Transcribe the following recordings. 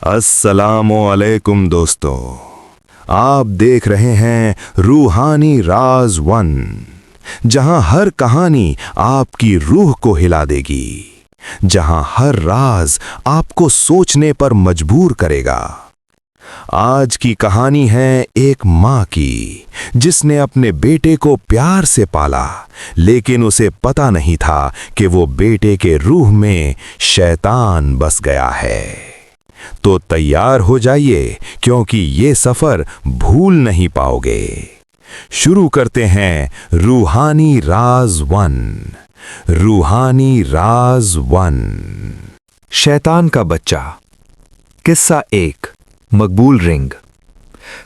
अस्सलामुअलैकुम दोस्तों, आप देख रहे हैं रूहानी राज वन, जहां हर कहानी आपकी रूह को हिला देगी, जहां हर राज आपको सोचने पर मजबूर करेगा। आज की कहानी है एक माँ की, जिसने अपने बेटे को प्यार से पाला, लेकिन उसे पता नहीं था कि वो बेटे के रूह में शैतान बस गया है। तो तैयार हो जाइए, क्योंकि ये सफर भूल नहीं पाओगे। शुरू करते हैं रूहानी राज वन। रूहानी राज वन। शैतान का बच्चा। किस्सा 1, मकबूल रिंग।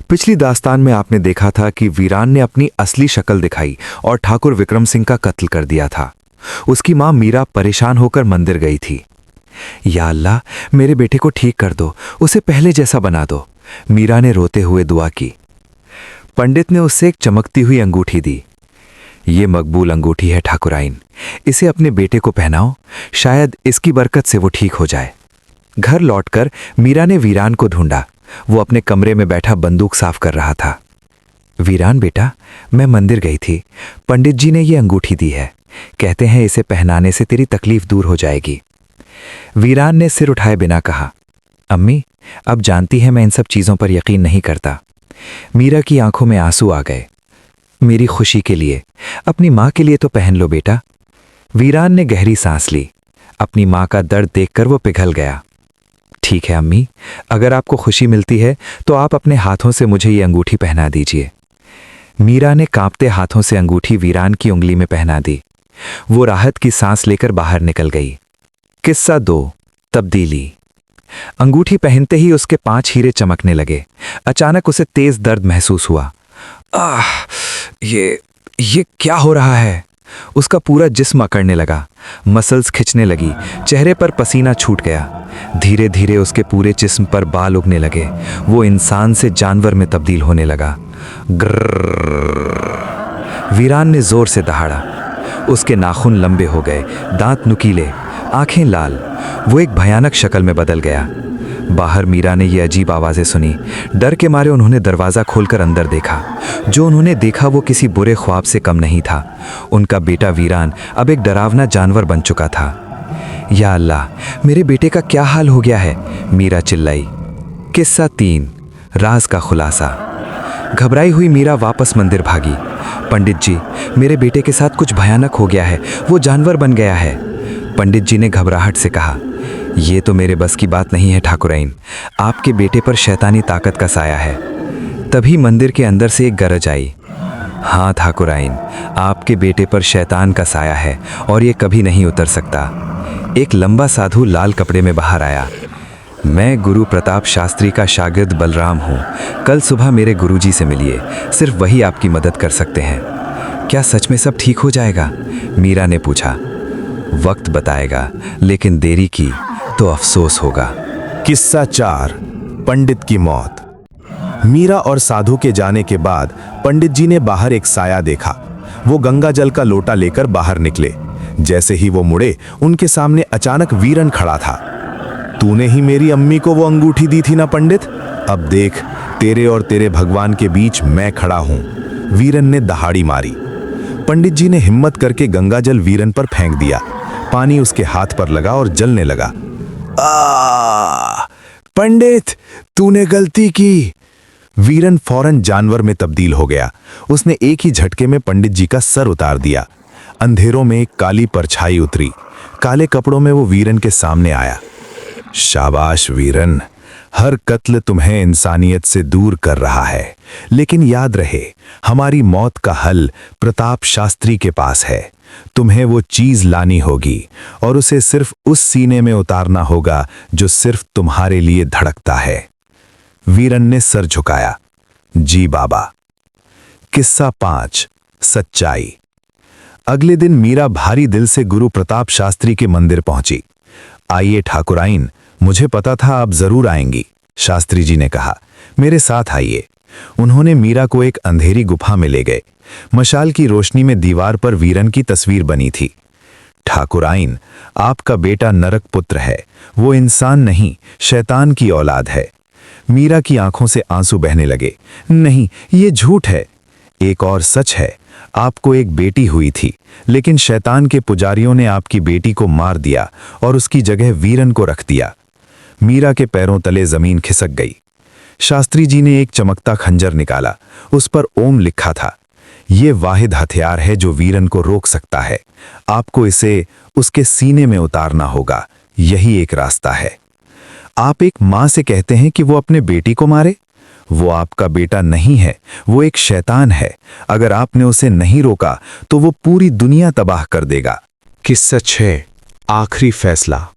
पिछली दास्तान में आपने देखा था कि वीरान ने अपनी असली शक्ल दिखाई और ठाकुर विक्रम सिंह का कत्ल कर दिया था। उसकी मां मीरा परेशान होकर मंदिर गई थी। या अल्लाह, मेरे बेटे को ठीक कर दो, उसे पहले जैसा बना दो, मीरा ने रोते हुए दुआ की। पंडित ने उससे एक चमकती हुई अंगूठी दी। ये मकबूल अंगूठी है ठाकुराइन, इसे अपने बेटे को पहनाओ, शायद इसकी बरकत से वो ठीक हो जाए। घर लौटकर मीरा ने वीरान को ढूंढा। वो अपने कमरे में बैठा बंदूक साफ कर रहा था। वीरान बेटा, मैं मंदिर गई थी, पंडित जी ने ये अंगूठी दी है, कहते हैं इसे पहनाने से तेरी तकलीफ दूर हो जाएगी। वीरान ने सिर उठाए बिना कहा, अम्मी, अब जानती है मैं इन सब चीजों पर यकीन नहीं करता। मीरा की आंखों में आंसू आ गए। मेरी खुशी के लिए, अपनी मां के लिए तो पहन लो बेटा। वीरान ने गहरी सांस ली। अपनी मां का दर्द देखकर वो पिघल गया। ठीक है अम्मी, अगर आपको खुशी मिलती है तो आप अपने हाथों से मुझे ये अंगूठी पहना दीजिए। मीरा ने कांपते हाथों से अंगूठी वीरान की उंगली में पहना दी। वो राहत की सांस लेकर बाहर निकल गई। किस्सा 2, तब्दीली। अंगूठी पहनते ही उसके 5 हीरे चमकने लगे। अचानक उसे तेज दर्द महसूस हुआ। आह, ये क्या हो रहा है? उसका पूरा जिस्म अकड़ने लगा, मसल्स खिंचने लगी, चेहरे पर पसीना छूट गया। धीरे धीरे उसके पूरे जिस्म पर बाल उगने लगे। वो इंसान से जानवर में तब्दील होने लगा। ग्रर्रर्र। वीरान ने जोर से दहाड़ा। उसके नाखून लंबे हो गए, दांत नुकीले, आंखें लाल। वो एक भयानक शक्ल में बदल गया। बाहर मीरा ने ये अजीब आवाजें सुनी। डर के मारे उन्होंने दरवाजा खोलकर अंदर देखा। जो उन्होंने देखा वो किसी बुरे ख्वाब से कम नहीं था। उनका बेटा वीरान अब एक डरावना जानवर बन चुका था। या अल्लाह, मेरे बेटे का क्या हाल हो गया है? मीरा चिल्लाई। किस्सा 3, राज का खुलासा। घबराई हुई मीरा वापस मंदिर भागी। पंडित जी, मेरे बेटे के साथ कुछ भयानक हो गया है, वो जानवर बन गया है। पंडित जी ने घबराहट से कहा, ये तो मेरे बस की बात नहीं है ठाकुराइन, आपके बेटे पर शैतानी ताकत का साया है। तभी मंदिर के अंदर से एक गरज आई। हाँ ठाकुराइन, आपके बेटे पर शैतान का साया है और ये कभी नहीं उतर सकता। एक लंबा साधु लाल कपड़े में बाहर आया। मैं गुरु प्रताप शास्त्री का शागिर्द बलराम हूँ। कल सुबह मेरे गुरुजी से मिलिए, सिर्फ वही आपकी मदद कर सकते हैं। क्या सच में सब ठीक हो जाएगा? मीरा ने पूछा। वक्त बताएगा, लेकिन देरी की तो अफसोस होगा। किस्सा 4, पंडित की मौत। मीरा और साधु के जाने के बाद पंडित जी ने बाहर एक साया देखा। वो गंगा जल का लोटा लेकर बाहर निकले। जैसे ही वो मुड़े, उनके सामने अचानक वीरन खड़ा था। तूने ही मेरी अम्मी को वो अंगूठी दी थी ना पंडित? अब देख, तेरे और तेरे भगवान के बीच मैं खड़ा हूं। वीरन ने दहाड़ी मारी। पंडित जी ने हिम्मत करके गंगा जल वीरन पर फेंक दिया। पानी उसके हाथ पर लगा और जलने लगा। पंडित, तूने गलती की। वीरन फौरन जानवर में तब्दील हो गया। उसने एक ही झटके में पंडित जी का सर उतार दिया। अंधेरों में एक काली परछाई उतरी। काले कपड़ों में वो वीरन के सामने आया। शाबाश वीरन, हर कत्ल तुम्हें इंसानियत से दूर कर रहा है, लेकिन याद रहे, हमारी मौत का हल प्रताप शास्त्री के पास है। तुम्हें वो चीज लानी होगी और उसे सिर्फ उस सीने में उतारना होगा जो सिर्फ तुम्हारे लिए धड़कता है। वीरन ने सर झुकाया। जी बाबा। किस्सा 5, सच्चाई। अगले दिन मीरा भारी दिल से गुरु प्रताप शास्त्री के मंदिर पहुंची। आइए ठाकुराइन, मुझे पता था आप जरूर आएंगी, शास्त्री जी ने कहा। मेरे साथ आइए। उन्होंने मीरा को एक अंधेरी गुफा में ले गए। मशाल की रोशनी में दीवार पर वीरन की तस्वीर बनी थी। ठाकुर आइन, आपका बेटा नरक पुत्र है, वो इंसान नहीं, शैतान की औलाद है। मीरा की आंखों से आंसू बहने लगे। नहीं, ये झूठ है। एक और सच है, आपको एक बेटी हुई थी, लेकिन शैतान के पुजारियों ने आपकी बेटी को मार दिया और उसकी जगह वीरन को रख दिया। मीरा के पैरों तले जमीन खिसक गई। शास्त्री जी ने एक चमकता खंजर निकाला, उस पर ओम लिखा था। ये वाहिद हथियार है जो वीरन को रोक सकता है। आपको इसे उसके सीने में उतारना होगा, यही एक रास्ता है। आप एक मां से कहते हैं कि वो अपने बेटी को मारे? वो आपका बेटा नहीं है, वो एक शैतान है। अगर आपने उसे नहीं रोका तो वो पूरी दुनिया तबाह कर देगा। किस्सा 6, आखिरी फैसला।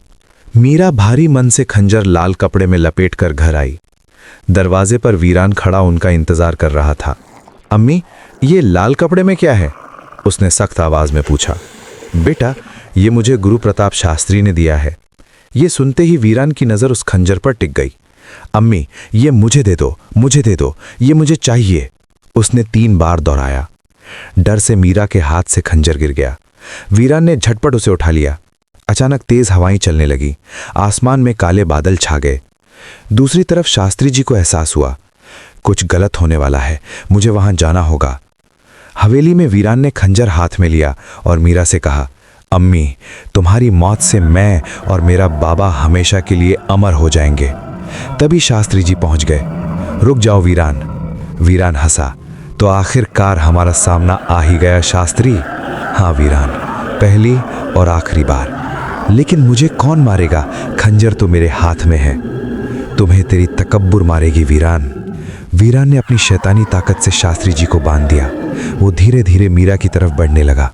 मीरा भारी मन से खंजर लाल कपड़े में लपेटकर घर आई। दरवाजे पर वीरान खड़ा उनका इंतजार कर रहा था। अम्मी, ये लाल कपड़े में क्या है? उसने सख्त आवाज में पूछा। बेटा, ये मुझे गुरु प्रताप शास्त्री ने दिया है। ये सुनते ही वीरान की नजर उस खंजर पर टिक गई। अम्मी, ये मुझे दे दो, मुझे दे दो, ये मुझे चाहिए। उसने 3 बार दोहराया। डर से मीरा के हाथ से खंजर गिर गया। वीरान ने झटपट उसे उठा लिया। अचानक तेज हवाएं चलने लगी। आसमान में काले बादल छा गए। दूसरी तरफ शास्त्री जी को एहसास हुआ, कुछ गलत होने वाला है, मुझे वहां जाना होगा। हवेली में वीरान ने खंजर हाथ में लिया और मीरा से कहा, अम्मी, तुम्हारी मौत से मैं और मेरा बाबा हमेशा के लिए अमर हो जाएंगे। तभी शास्त्री जी पहुंच गए। रुक जाओ वीरान। वीरान हंसा। तो आखिरकार हमारा सामना आ ही गया शास्त्री। हाँ वीरान, पहली और आखिरी बार। लेकिन मुझे कौन मारेगा? खंजर तो मेरे हाथ में है। तुम्हें तेरी तकब्बुर मारेगी वीरान। वीरान ने अपनी शैतानी ताकत से शास्त्री जी को बांध दिया। वो धीरे धीरे मीरा की तरफ बढ़ने लगा।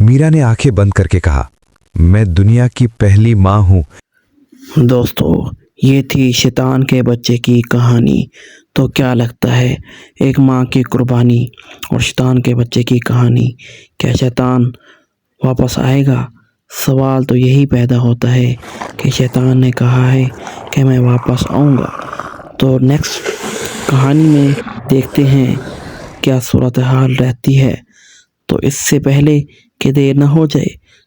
मीरा ने आंखें बंद करके कहा, मैं दुनिया की पहली मां हूं। दोस्तों, ये थी शैतान के बच्चे की कहानी। तो क्या लगता है, एक माँ की कुर्बानी और शैतान के बच्चे की कहानी, क्या शैतान वापस आएगा? सवाल तो यही पैदा होता है कि शैतान ने कहा है कि मैं वापस आऊँगा। तो नेक्स्ट कहानी में देखते हैं क्या सूरत हाल रहती है। तो इससे पहले कि देर ना हो जाए,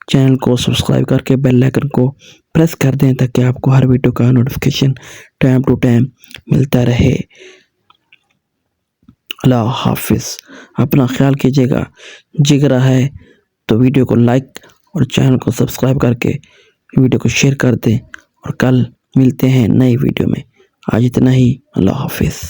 चैनल को सब्सक्राइब करके बेल आइकन को प्रेस कर दें ताकि आपको हर वीडियो का नोटिफिकेशन टाइम टू टाइम मिलता रहे। अल्लाह हाफिज़। अपना ख्याल कीजिएगा। जिगरा है तो वीडियो को लाइक और चैनल को सब्सक्राइब करके वीडियो को शेयर कर दें। और कल मिलते हैं नई वीडियो में। आज इतना ही। अल्लाह हाफिज़।